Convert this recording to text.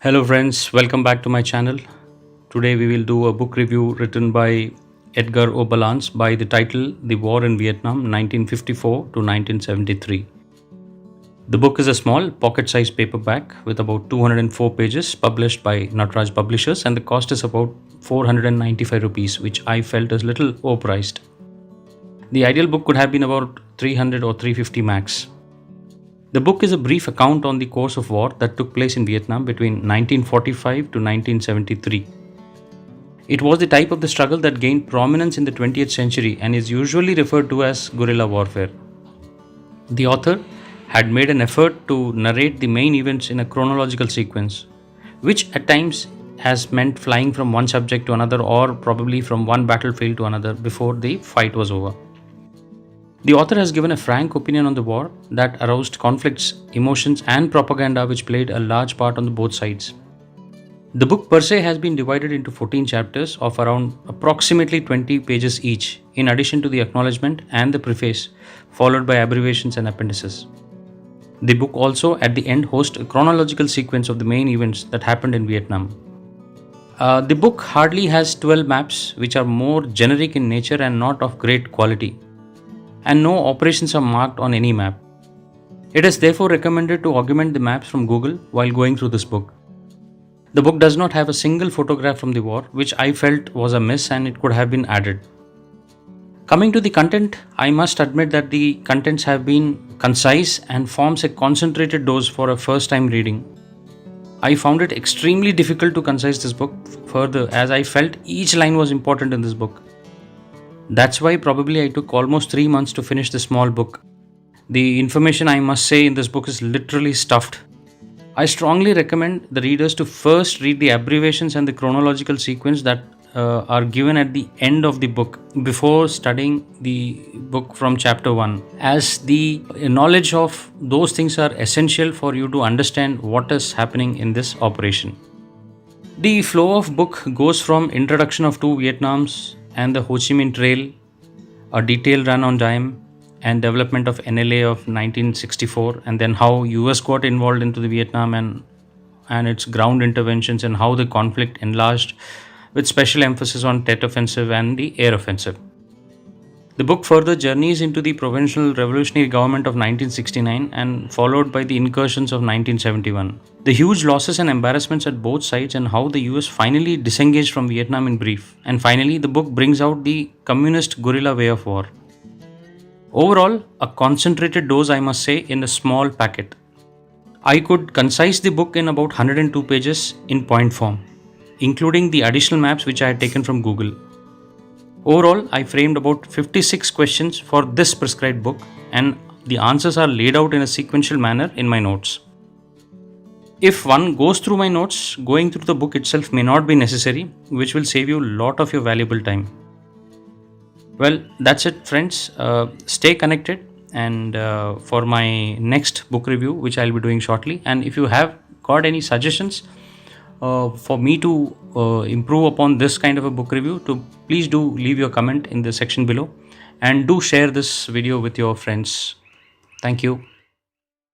Hello friends, welcome back to my channel. Today we will do a book review written by Edgar O Ballance by the title The War in Vietnam 1954 to 1973. The book is a small pocket-sized paperback with about 204 pages published by RAJU Publishers, and the cost is about 495 rupees, which I felt is little overpriced. The ideal book could have been about 300 or 350 max. The book is a brief account on the course of war that took place in Vietnam between 1945 to 1973. It was the type of the struggle that gained prominence in the 20th century and is usually referred to as guerrilla warfare. The author had made an effort to narrate the main events in a chronological sequence, which at times has meant flying from one subject to another or probably from one battlefield to another before the fight was over. The author has given a frank opinion on the war that aroused conflicts, emotions, and propaganda which played a large part on both sides. The book per se has been divided into 14 chapters of around approximately 20 pages each, in addition to the acknowledgement and the preface, followed by abbreviations and appendices. The book also at the end hosts a chronological sequence of the main events that happened in Vietnam. The book hardly has 12 maps, which are more generic in nature and not of great quality, and no operations are marked on any map. It is therefore recommended to augment the maps from Google while going through this book. The book does not have a single photograph from the war, which I felt was a miss and it could have been added. Coming to the content, I must admit that the contents have been concise and forms a concentrated dose for a first time reading. I found it extremely difficult to concise this book further, as I felt each line was important in this book. That's why probably I took almost 3 months to finish this small book. The information, I must say, in this book is literally stuffed. I strongly recommend the readers to first read the abbreviations and the chronological sequence that are given at the end of the book before studying the book from chapter 1, as the knowledge of those things are essential for you to understand what is happening in this operation. The flow of book goes from introduction of two Vietnams and the Ho Chi Minh Trail, a detailed run on dime, and development of NLA of 1964, and then how US got involved into the Vietnam and its ground interventions, and how the conflict enlarged with special emphasis on Tet Offensive and the air offensive. The book further journeys into the Provincial Revolutionary Government of 1969 and followed by the incursions of 1971. The huge losses and embarrassments at both sides and how the US finally disengaged from Vietnam in brief. And finally, the book brings out the communist guerrilla way of war. Overall, a concentrated dose, I must say, in a small packet. I could concise the book in about 102 pages in point form, including the additional maps which I had taken from Google. Overall, I framed about 56 questions for this prescribed book, and the answers are laid out in a sequential manner in my notes. If one goes through my notes, going through the book itself may not be necessary, which will save you a lot of your valuable time. Well, that's it, friends. Stay connected and for my next book review, which I'll be doing shortly. And if you have got any suggestions for me to improve upon this kind of a book review, please do leave your comment in the section below, and do share this video with your friends. Thank you.